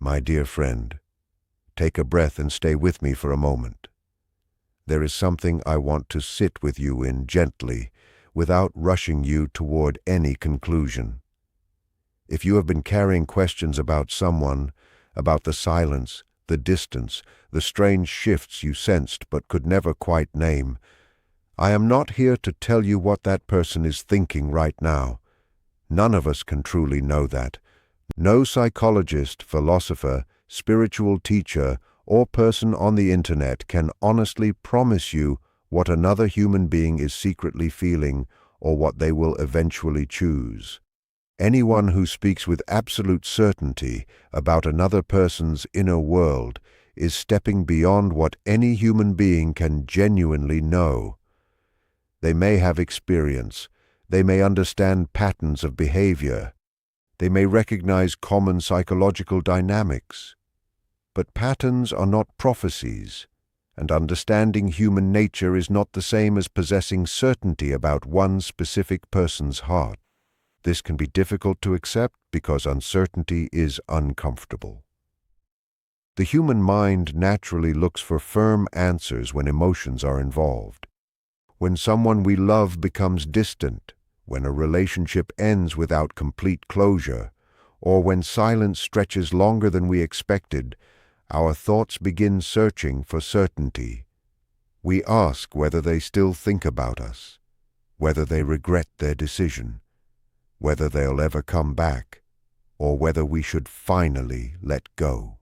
My dear friend, take a breath and stay with me for a moment. There is something I want to sit with you in gently, without rushing you toward any conclusion. If you have been carrying questions about someone, about the silence, the distance, the strange shifts you sensed but could never quite name, I am not here to tell you what that person is thinking right now. None of us can truly know that. No psychologist, philosopher, spiritual teacher, or person on the internet can honestly promise you what another human being is secretly feeling or what they will eventually choose. Anyone who speaks with absolute certainty about another person's inner world is stepping beyond what any human being can genuinely know. They may have experience, they may understand patterns of behavior, they may recognize common psychological dynamics. But patterns are not prophecies, and understanding human nature is not the same as possessing certainty about one specific person's heart. This can be difficult to accept because uncertainty is uncomfortable. The human mind naturally looks for firm answers when emotions are involved. When someone we love becomes distant, when a relationship ends without complete closure, or when silence stretches longer than we expected, our thoughts begin searching for certainty. We ask whether they still think about us, whether they regret their decision, whether they'll ever come back, or whether we should finally let go.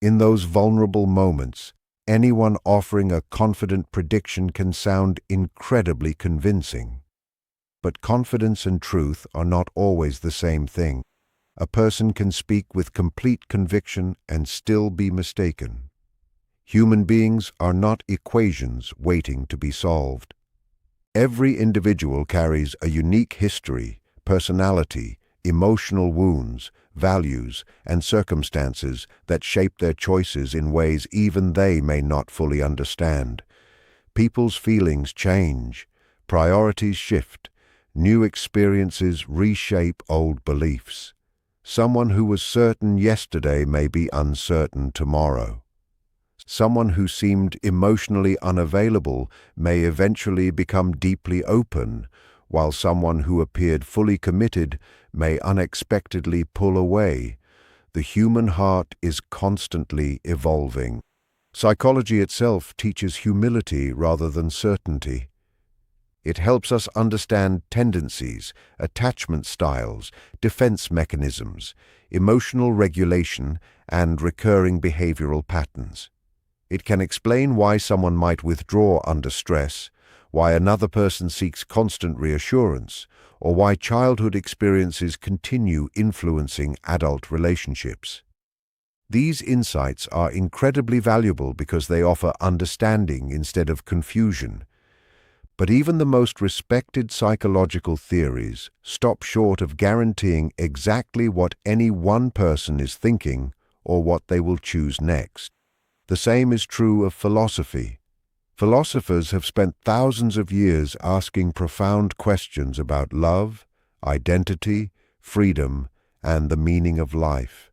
In those vulnerable moments, anyone offering a confident prediction can sound incredibly convincing. But confidence and truth are not always the same thing. A person can speak with complete conviction and still be mistaken. Human beings are not equations waiting to be solved. Every individual carries a unique history, personality, emotional wounds, values, and circumstances that shape their choices in ways even they may not fully understand. People's feelings change, priorities shift, new experiences reshape old beliefs. Someone who was certain yesterday may be uncertain tomorrow. Someone who seemed emotionally unavailable may eventually become deeply open, while someone who appeared fully committed may unexpectedly pull away. The human heart is constantly evolving. Psychology itself teaches humility rather than certainty. It helps us understand tendencies, attachment styles, defense mechanisms, emotional regulation, and recurring behavioral patterns. It can explain why someone might withdraw under stress, why another person seeks constant reassurance, or why childhood experiences continue influencing adult relationships. These insights are incredibly valuable because they offer understanding instead of confusion. But even the most respected psychological theories stop short of guaranteeing exactly what any one person is thinking or what they will choose next. The same is true of philosophy. Philosophers have spent thousands of years asking profound questions about love, identity, freedom, and the meaning of life.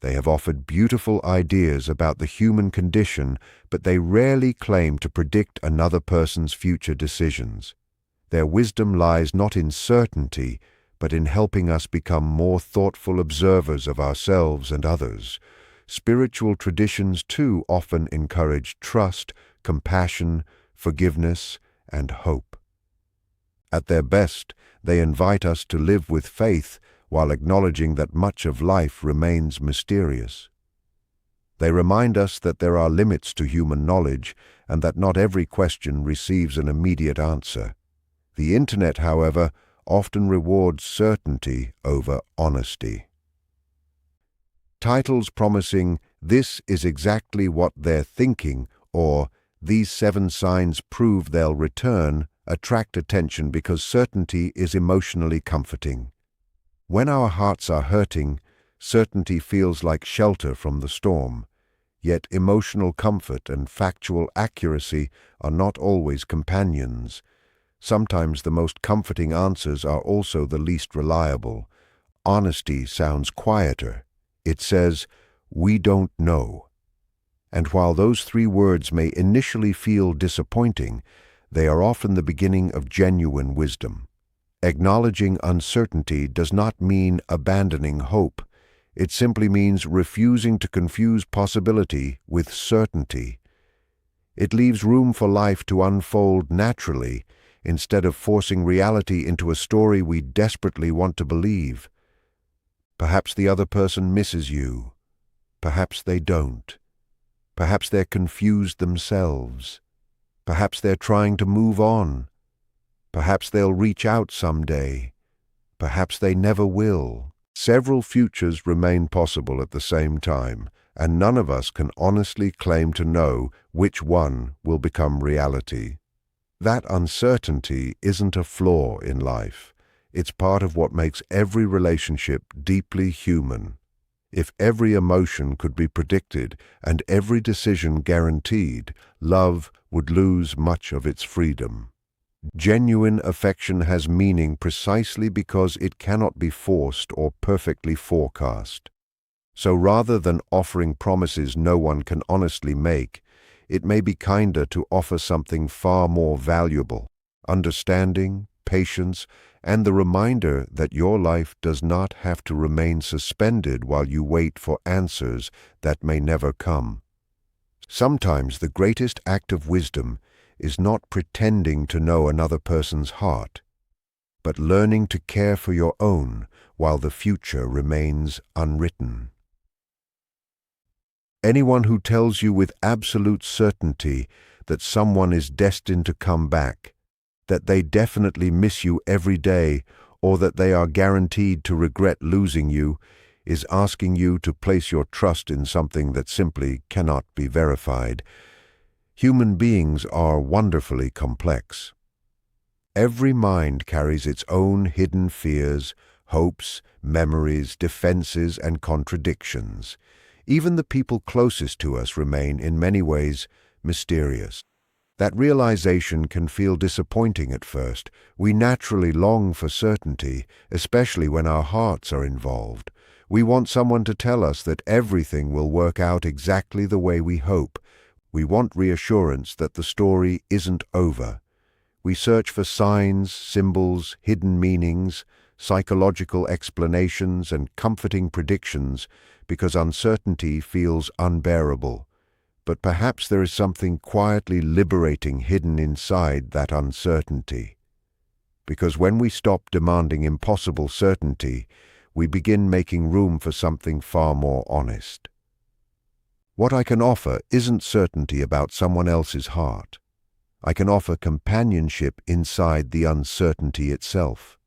They have offered beautiful ideas about the human condition, but they rarely claim to predict another person's future decisions. Their wisdom lies not in certainty, but in helping us become more thoughtful observers of ourselves and others. Spiritual traditions, too, often encourage trust, compassion, forgiveness, and hope. At their best, they invite us to live with faith while acknowledging that much of life remains mysterious. They remind us that there are limits to human knowledge and that not every question receives an immediate answer. The Internet, however, often rewards certainty over honesty. Titles promising, "This is exactly what they're thinking," or "These 7 signs prove they'll return," attract attention because certainty is emotionally comforting. When our hearts are hurting, certainty feels like shelter from the storm. Yet emotional comfort and factual accuracy are not always companions. Sometimes the most comforting answers are also the least reliable. Honesty sounds quieter, It says, "We don't know." And while those three words may initially feel disappointing, they are often the beginning of genuine wisdom. Acknowledging uncertainty does not mean abandoning hope. It simply means refusing to confuse possibility with certainty. It leaves room for life to unfold naturally instead of forcing reality into a story we desperately want to believe. Perhaps the other person misses you. Perhaps they don't. Perhaps they're confused themselves. Perhaps they're trying to move on. Perhaps they'll reach out someday. Perhaps they never will. Several futures remain possible at the same time, and none of us can honestly claim to know which one will become reality. That uncertainty isn't a flaw in life. It's part of what makes every relationship deeply human. If every emotion could be predicted and every decision guaranteed, love would lose much of its freedom. Genuine affection has meaning precisely because it cannot be forced or perfectly forecast. So rather than offering promises no one can honestly make, it may be kinder to offer something far more valuable: understanding, patience, and the reminder that your life does not have to remain suspended while you wait for answers that may never come. Sometimes the greatest act of wisdom is not pretending to know another person's heart, but learning to care for your own while the future remains unwritten. Anyone who tells you with absolute certainty that someone is destined to come back, that they definitely miss you every day, or that they are guaranteed to regret losing you, is asking you to place your trust in something that simply cannot be verified. Human beings are wonderfully complex. Every mind carries its own hidden fears, hopes, memories, defenses, and contradictions. Even the people closest to us remain, in many ways, mysterious. That realization can feel disappointing at first. We naturally long for certainty, especially when our hearts are involved. We want someone to tell us that everything will work out exactly the way we hope. We want reassurance that the story isn't over. We search for signs, symbols, hidden meanings, psychological explanations, and comforting predictions because uncertainty feels unbearable. But perhaps there is something quietly liberating hidden inside that uncertainty. Because when we stop demanding impossible certainty, we begin making room for something far more honest. What I can offer isn't certainty about someone else's heart. I can offer companionship inside the uncertainty itself.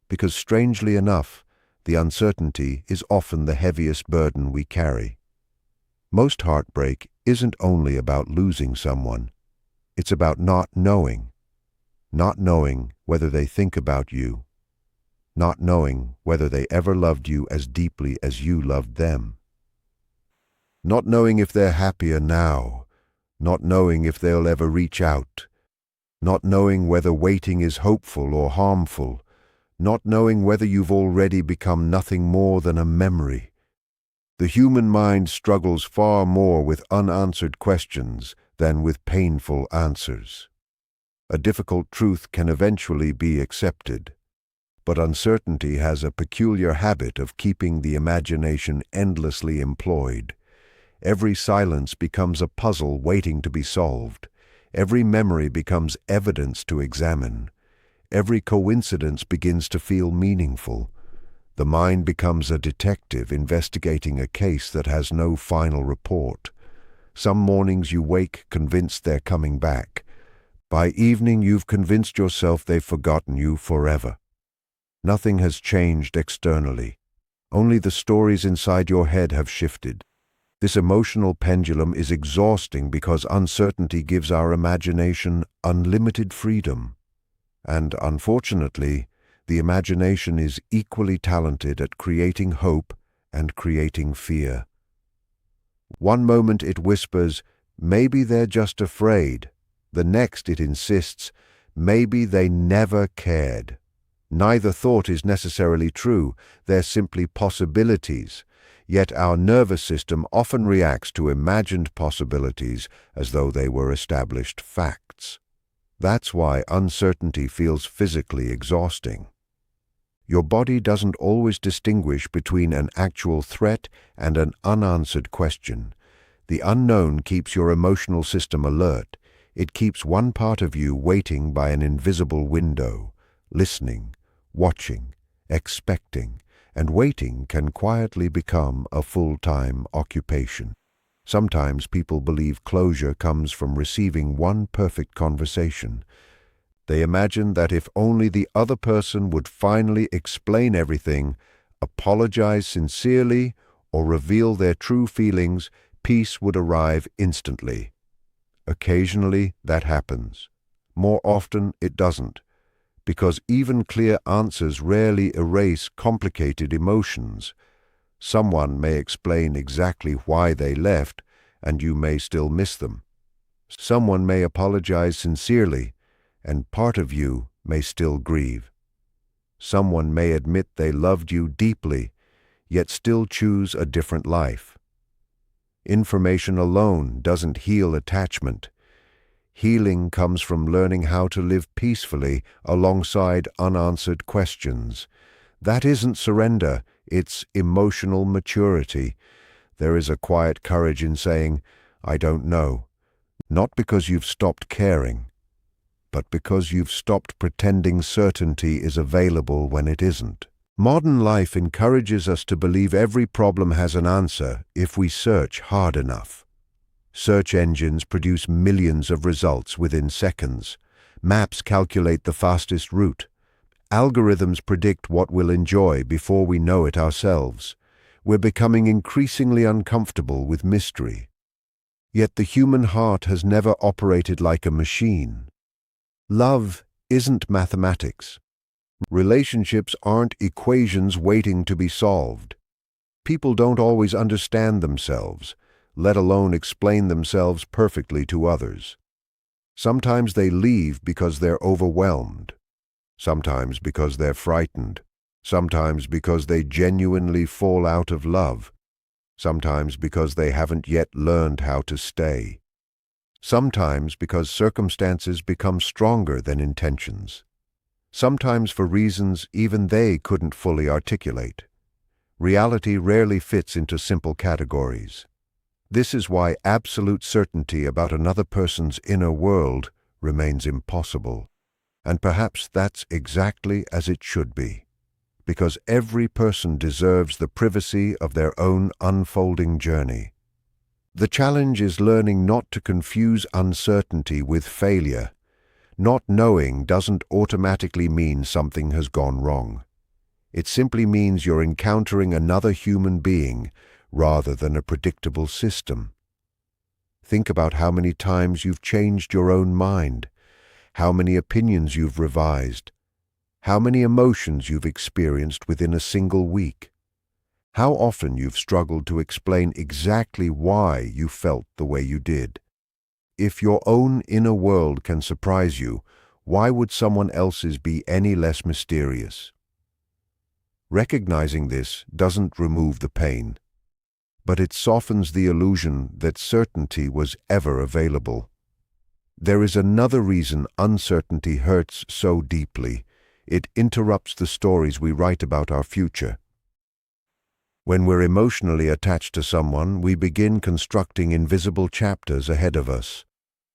Because strangely enough, the uncertainty is often the heaviest burden we carry. Most heartbreak isn't only about losing someone. It's about not knowing whether they think about you, not knowing whether they ever loved you as deeply as you loved them, not knowing if they're happier now, not knowing if they'll ever reach out, not knowing whether waiting is hopeful or harmful, not knowing whether you've already become nothing more than a memory. The human mind struggles far more with unanswered questions than with painful answers. A difficult truth can eventually be accepted, but uncertainty has a peculiar habit of keeping the imagination endlessly employed. Every silence becomes a puzzle waiting to be solved. Every memory becomes evidence to examine. Every coincidence begins to feel meaningful. The mind becomes a detective investigating a case that has no final report. Some mornings you wake convinced they're coming back. By evening you've convinced yourself they've forgotten you forever. Nothing has changed externally. Only the stories inside your head have shifted. This emotional pendulum is exhausting because uncertainty gives our imagination unlimited freedom. And unfortunately, the imagination is equally talented at creating hope and creating fear. One moment it whispers, maybe they're just afraid. The next it insists, maybe they never cared. Neither thought is necessarily true, they're simply possibilities. Yet our nervous system often reacts to imagined possibilities as though they were established facts. That's why uncertainty feels physically exhausting. Your body doesn't always distinguish between an actual threat and an unanswered question. The unknown keeps your emotional system alert. It keeps one part of you waiting by an invisible window, listening, watching, expecting, and waiting can quietly become a full-time occupation. Sometimes people believe closure comes from receiving one perfect conversation. They imagine that if only the other person would finally explain everything, apologize sincerely, or reveal their true feelings, peace would arrive instantly. Occasionally that happens. More often it doesn't, because even clear answers rarely erase complicated emotions. Someone may explain exactly why they left, and you may still miss them. Someone may apologize sincerely, and part of you may still grieve. Someone may admit they loved you deeply, yet still choose a different life. Information alone doesn't heal attachment. Healing comes from learning how to live peacefully alongside unanswered questions. That isn't surrender, it's emotional maturity. There is a quiet courage in saying, "I don't know," not because you've stopped caring, but because you've stopped pretending certainty is available when it isn't. Modern life encourages us to believe every problem has an answer if we search hard enough. Search engines produce millions of results within seconds. Maps calculate the fastest route. Algorithms predict what we'll enjoy before we know it ourselves. We're becoming increasingly uncomfortable with mystery. Yet the human heart has never operated like a machine. Love isn't mathematics. Relationships aren't equations waiting to be solved. People don't always understand themselves, let alone explain themselves perfectly to others. Sometimes they leave because they're overwhelmed. Sometimes because they're frightened. Sometimes because they genuinely fall out of love. Sometimes because they haven't yet learned how to stay. Sometimes because circumstances become stronger than intentions. Sometimes for reasons even they couldn't fully articulate. Reality rarely fits into simple categories. This is why absolute certainty about another person's inner world remains impossible. And perhaps that's exactly as it should be, because every person deserves the privacy of their own unfolding journey. The challenge is learning not to confuse uncertainty with failure. Not knowing doesn't automatically mean something has gone wrong. It simply means you're encountering another human being rather than a predictable system. Think about how many times you've changed your own mind, how many opinions you've revised, how many emotions you've experienced within a single week, how often you've struggled to explain exactly why you felt the way you did. If your own inner world can surprise you, why would someone else's be any less mysterious? Recognizing this doesn't remove the pain, but it softens the illusion that certainty was ever available. There is another reason uncertainty hurts so deeply. It interrupts the stories we write about our future. When we're emotionally attached to someone, we begin constructing invisible chapters ahead of us.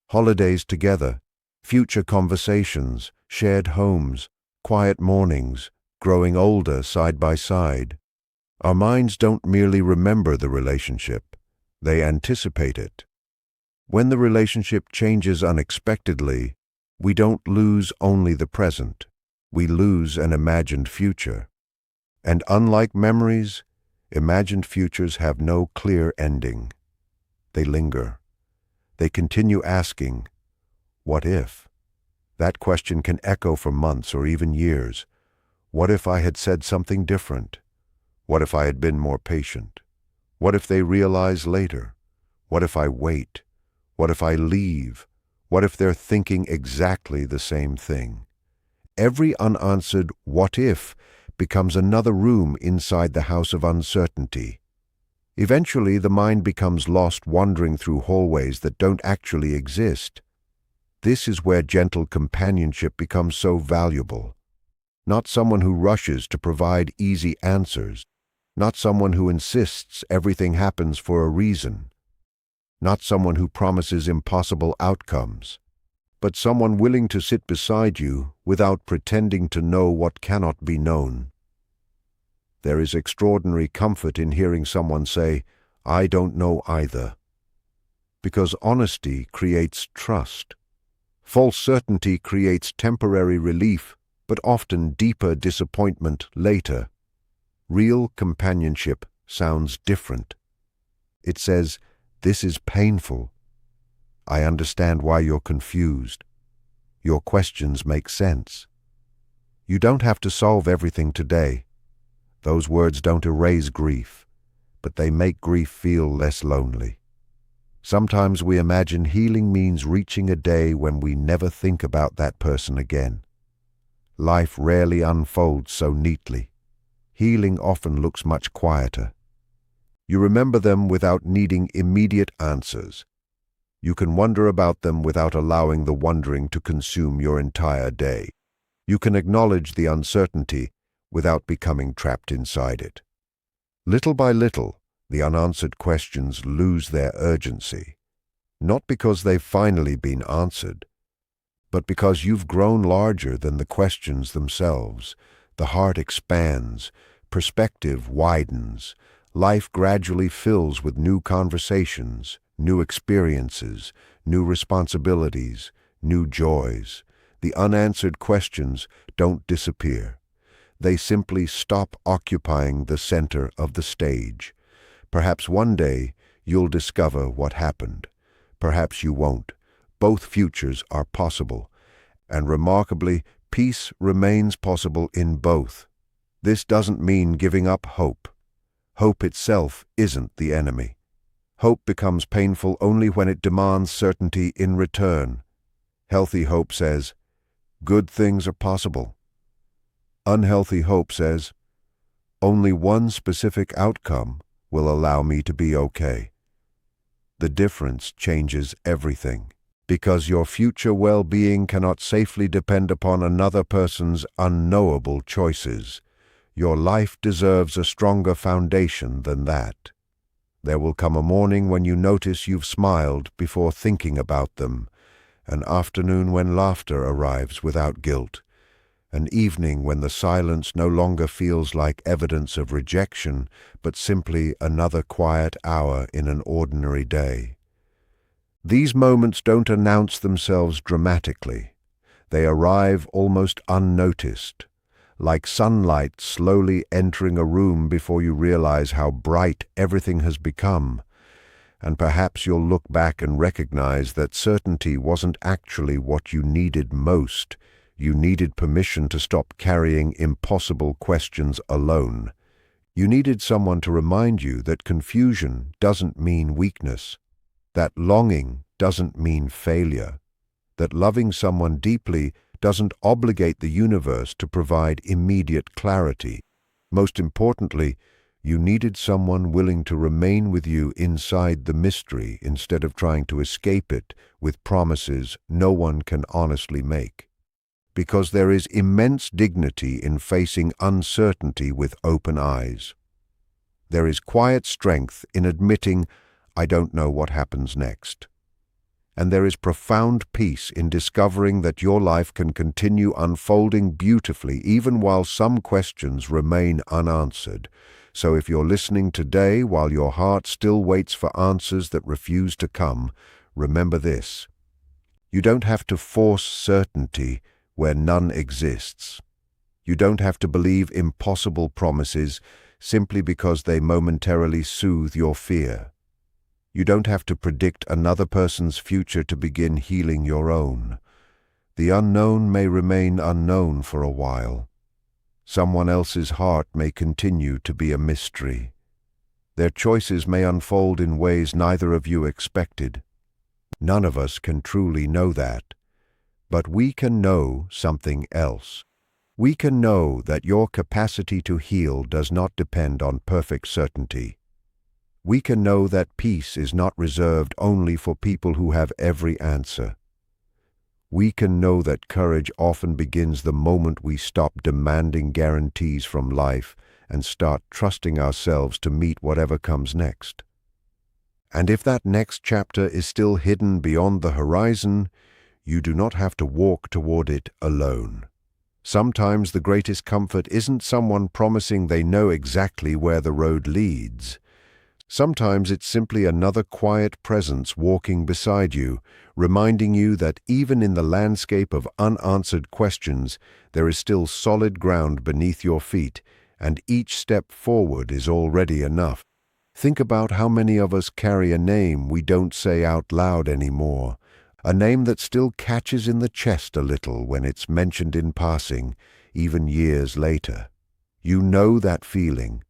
Holidays together, future conversations, shared homes, quiet mornings, growing older side by side. Our minds don't merely remember the relationship, they anticipate it. When the relationship changes unexpectedly, we don't lose only the present, we lose an imagined future. And unlike memories, imagined futures have no clear ending. They linger. They continue asking, what if? That question can echo for months or even years. What if I had said something different? What if I had been more patient? What if they realize later? What if I wait? What if I leave? What if they're thinking exactly the same thing? Every unanswered what if becomes another room inside the house of uncertainty. Eventually, the mind becomes lost wandering through hallways that don't actually exist. This is where gentle companionship becomes so valuable. Not someone who rushes to provide easy answers, not someone who insists everything happens for a reason, not someone who promises impossible outcomes, but someone willing to sit beside you without pretending to know what cannot be known. There is extraordinary comfort in hearing someone say, "I don't know either," because honesty creates trust. False certainty creates temporary relief, but often deeper disappointment later. Real companionship sounds different. It says, "This is painful. I understand why you're confused. Your questions make sense. You don't have to solve everything today." Those words don't erase grief, but they make grief feel less lonely. Sometimes we imagine healing means reaching a day when we never think about that person again. Life rarely unfolds so neatly. Healing often looks much quieter. You remember them without needing immediate answers. You can wonder about them without allowing the wondering to consume your entire day. You can acknowledge the uncertainty without becoming trapped inside it. Little by little, the unanswered questions lose their urgency, not because they've finally been answered, but because you've grown larger than the questions themselves. The heart expands, perspective widens, life gradually fills with new conversations, new experiences, new responsibilities, new joys. The unanswered questions don't disappear. They simply stop occupying the center of the stage. Perhaps one day you'll discover what happened. Perhaps you won't. Both futures are possible. And remarkably, peace remains possible in both. This doesn't mean giving up hope. Hope itself isn't the enemy. Hope becomes painful only when it demands certainty in return. Healthy hope says, "Good things are possible." Unhealthy hope says, "Only one specific outcome will allow me to be okay." The difference changes everything, because your future well-being cannot safely depend upon another person's unknowable choices. Your life deserves a stronger foundation than that. There will come a morning when you notice you've smiled before thinking about them, an afternoon when laughter arrives without guilt, an evening when the silence no longer feels like evidence of rejection, but simply another quiet hour in an ordinary day. These moments don't announce themselves dramatically. They arrive almost unnoticed, like sunlight slowly entering a room before you realize how bright everything has become. And perhaps you'll look back and recognize that certainty wasn't actually what you needed most. You needed permission to stop carrying impossible questions alone. You needed someone to remind you that confusion doesn't mean weakness, that longing doesn't mean failure, that loving someone deeply doesn't obligate the universe to provide immediate clarity. Most importantly, you needed someone willing to remain with you inside the mystery instead of trying to escape it with promises no one can honestly make. Because there is immense dignity in facing uncertainty with open eyes. There is quiet strength in admitting, "I don't know what happens next." And there is profound peace in discovering that your life can continue unfolding beautifully even while some questions remain unanswered. So if you're listening today while your heart still waits for answers that refuse to come, remember this. You don't have to force certainty where none exists. You don't have to believe impossible promises simply because they momentarily soothe your fear. You don't have to predict another person's future to begin healing your own. The unknown may remain unknown for a while. Someone else's heart may continue to be a mystery. Their choices may unfold in ways neither of you expected. None of us can truly know that. But we can know something else. We can know that your capacity to heal does not depend on perfect certainty. We can know that peace is not reserved only for people who have every answer. We can know that courage often begins the moment we stop demanding guarantees from life and start trusting ourselves to meet whatever comes next. And if that next chapter is still hidden beyond the horizon, you do not have to walk toward it alone. Sometimes the greatest comfort isn't someone promising they know exactly where the road leads. Sometimes it's simply another quiet presence walking beside you, reminding you that even in the landscape of unanswered questions, there is still solid ground beneath your feet, and each step forward is already enough. Think about how many of us carry a name we don't say out loud anymore, a name that still catches in the chest a little when it's mentioned in passing, even years later. You know that feeling.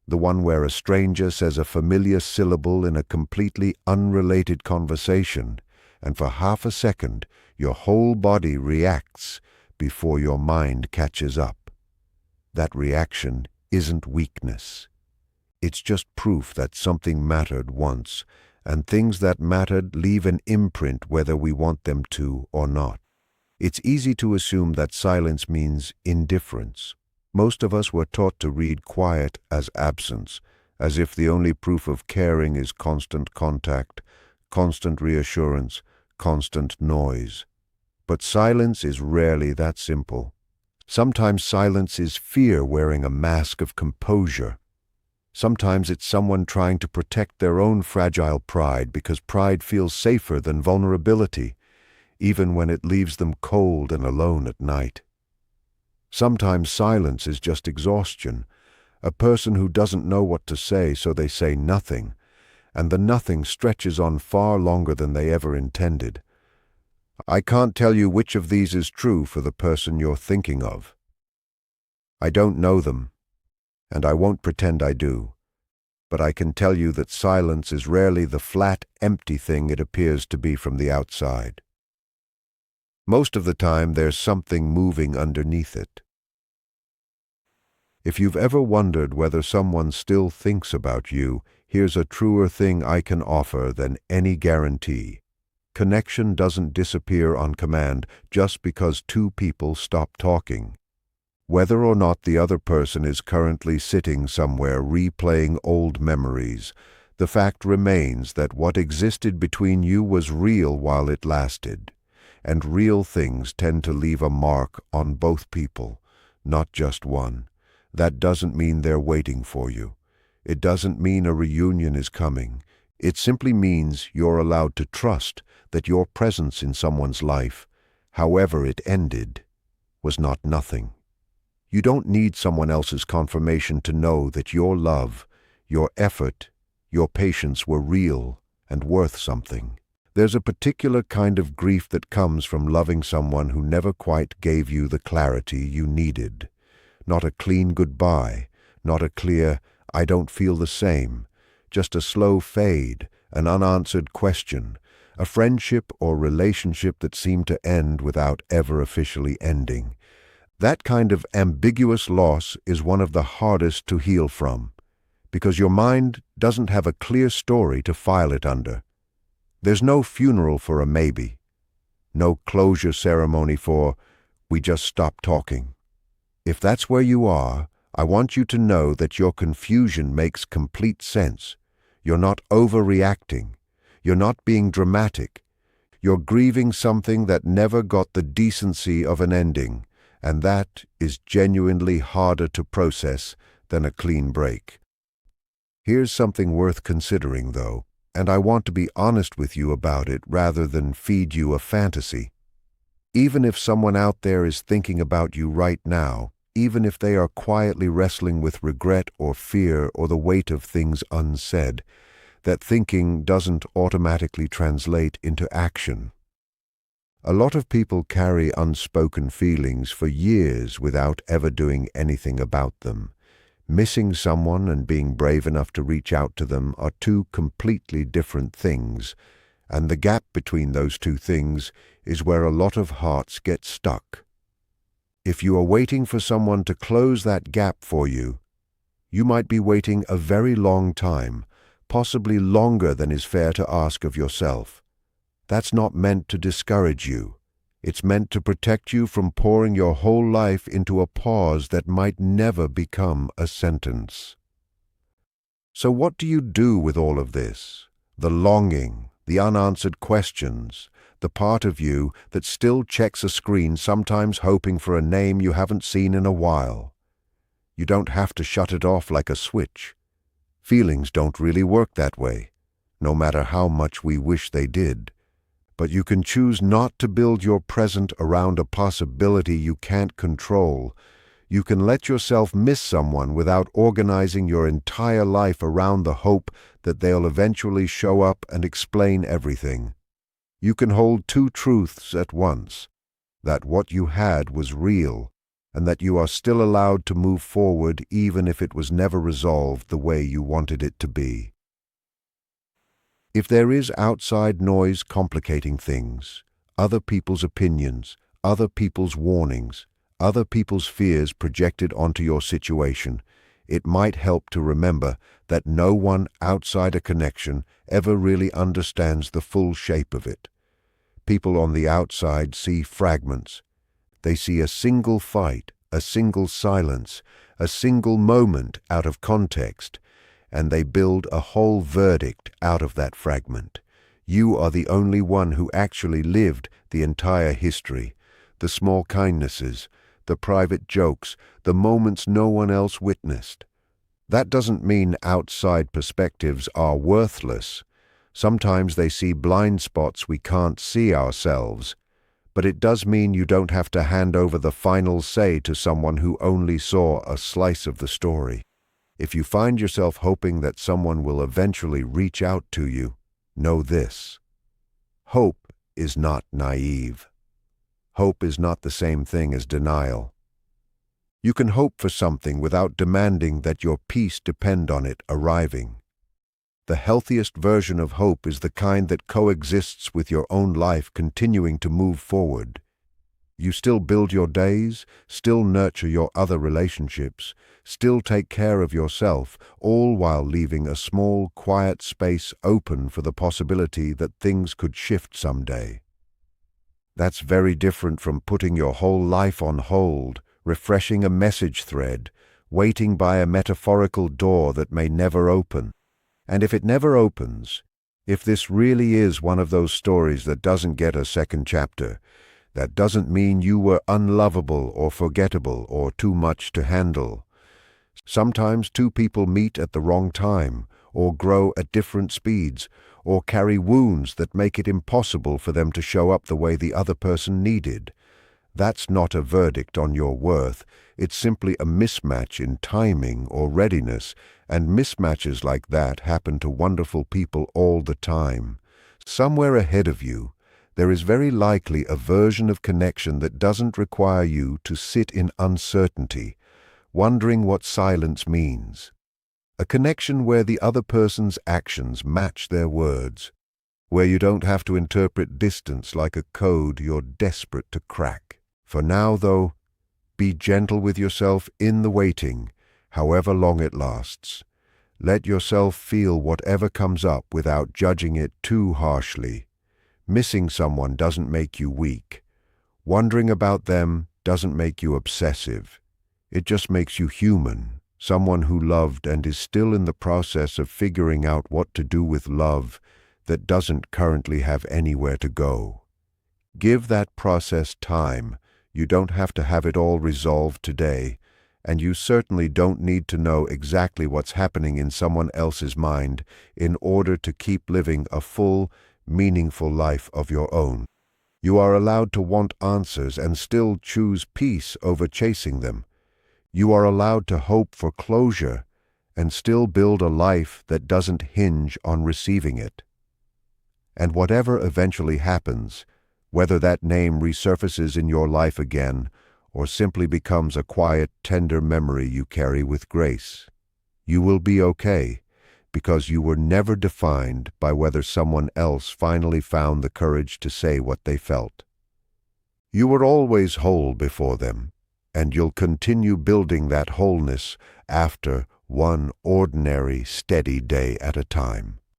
The one where a stranger says a familiar syllable in a completely unrelated conversation, and for half a second your whole body reacts before your mind catches up. That reaction isn't weakness. It's just proof that something mattered once, and things that mattered leave an imprint whether we want them to or not. It's easy to assume that silence means indifference. Most of us were taught to read quiet as absence, as if the only proof of caring is constant contact, constant reassurance, constant noise. But silence is rarely that simple. Sometimes silence is fear wearing a mask of composure. Sometimes it's someone trying to protect their own fragile pride because pride feels safer than vulnerability, even when it leaves them cold and alone at night. Sometimes silence is just exhaustion, a person who doesn't know what to say, so they say nothing, and the nothing stretches on far longer than they ever intended. I can't tell you which of these is true for the person you're thinking of. I don't know them, and I won't pretend I do, but I can tell you that silence is rarely the flat, empty thing it appears to be from the outside. Most of the time, there's something moving underneath it. If you've ever wondered whether someone still thinks about you, here's a truer thing I can offer than any guarantee. Connection doesn't disappear on command just because two people stop talking. Whether or not the other person is currently sitting somewhere replaying old memories, the fact remains that what existed between you was real while it lasted, and real things tend to leave a mark on both people, not just one. That doesn't mean they're waiting for you. It doesn't mean a reunion is coming. It simply means you're allowed to trust that your presence in someone's life, however it ended, was not nothing. You don't need someone else's confirmation to know that your love, your effort, your patience were real and worth something. There's a particular kind of grief that comes from loving someone who never quite gave you the clarity you needed. Not a clean goodbye, not a clear, I don't feel the same, just a slow fade, an unanswered question, a friendship or relationship that seemed to end without ever officially ending. That kind of ambiguous loss is one of the hardest to heal from, because your mind doesn't have a clear story to file it under. There's no funeral for a maybe, no closure ceremony for, we just stopped talking. If that's where you are, I want you to know that your confusion makes complete sense. You're not overreacting. You're not being dramatic. You're grieving something that never got the decency of an ending, and that is genuinely harder to process than a clean break. Here's something worth considering, though, and I want to be honest with you about it rather than feed you a fantasy. Even if someone out there is thinking about you right now, even if they are quietly wrestling with regret or fear or the weight of things unsaid, that thinking doesn't automatically translate into action. A lot of people carry unspoken feelings for years without ever doing anything about them. Missing someone and being brave enough to reach out to them are two completely different things, and the gap between those two things is where a lot of hearts get stuck. If you are waiting for someone to close that gap for you, you might be waiting a very long time, possibly longer than is fair to ask of yourself. That's not meant to discourage you. It's meant to protect you from pouring your whole life into a pause that might never become a sentence. So what do you do with all of this? The longing, the unanswered questions, the part of you that still checks a screen, sometimes hoping for a name you haven't seen in a while. You don't have to shut it off like a switch. Feelings don't really work that way, no matter how much we wish they did. But you can choose not to build your present around a possibility you can't control. You can let yourself miss someone without organizing your entire life around the hope that they'll eventually show up and explain everything. You can hold two truths at once, that what you had was real, and that you are still allowed to move forward even if it was never resolved the way you wanted it to be. If there is outside noise complicating things, other people's opinions, other people's warnings, other people's fears projected onto your situation, it might help to remember that no one outside a connection ever really understands the full shape of it. People on the outside see fragments. They see a single fight, a single silence, a single moment out of context, and they build a whole verdict out of that fragment. You are the only one who actually lived the entire history, the small kindnesses, the private jokes, the moments no one else witnessed. That doesn't mean outside perspectives are worthless. Sometimes they see blind spots we can't see ourselves. But it does mean you don't have to hand over the final say to someone who only saw a slice of the story. If you find yourself hoping that someone will eventually reach out to you, know this: hope is not naive. Hope is not the same thing as denial. You can hope for something without demanding that your peace depend on it arriving. The healthiest version of hope is the kind that coexists with your own life continuing to move forward. You still build your days, still nurture your other relationships, still take care of yourself, all while leaving a small, quiet space open for the possibility that things could shift someday. That's very different from putting your whole life on hold, refreshing a message thread, waiting by a metaphorical door that may never open. And if it never opens, if this really is one of those stories that doesn't get a second chapter, that doesn't mean you were unlovable or forgettable or too much to handle. Sometimes two people meet at the wrong time, or grow at different speeds, or carry wounds that make it impossible for them to show up the way the other person needed. That's not a verdict on your worth. It's simply a mismatch in timing or readiness, and mismatches like that happen to wonderful people all the time. Somewhere ahead of you, there is very likely a version of connection that doesn't require you to sit in uncertainty, wondering what silence means. A connection where the other person's actions match their words, where you don't have to interpret distance like a code you're desperate to crack. For now, though, be gentle with yourself in the waiting, however long it lasts. Let yourself feel whatever comes up without judging it too harshly. Missing someone doesn't make you weak. Wondering about them doesn't make you obsessive. It just makes you human, someone who loved and is still in the process of figuring out what to do with love that doesn't currently have anywhere to go. Give that process time. You don't have to have it all resolved today, and you certainly don't need to know exactly what's happening in someone else's mind in order to keep living a full, meaningful life of your own. You are allowed to want answers and still choose peace over chasing them. You are allowed to hope for closure and still build a life that doesn't hinge on receiving it. And whatever eventually happens, whether that name resurfaces in your life again or simply becomes a quiet, tender memory you carry with grace, you will be okay, because you were never defined by whether someone else finally found the courage to say what they felt. You were always whole before them, and you'll continue building that wholeness after one ordinary, steady day at a time.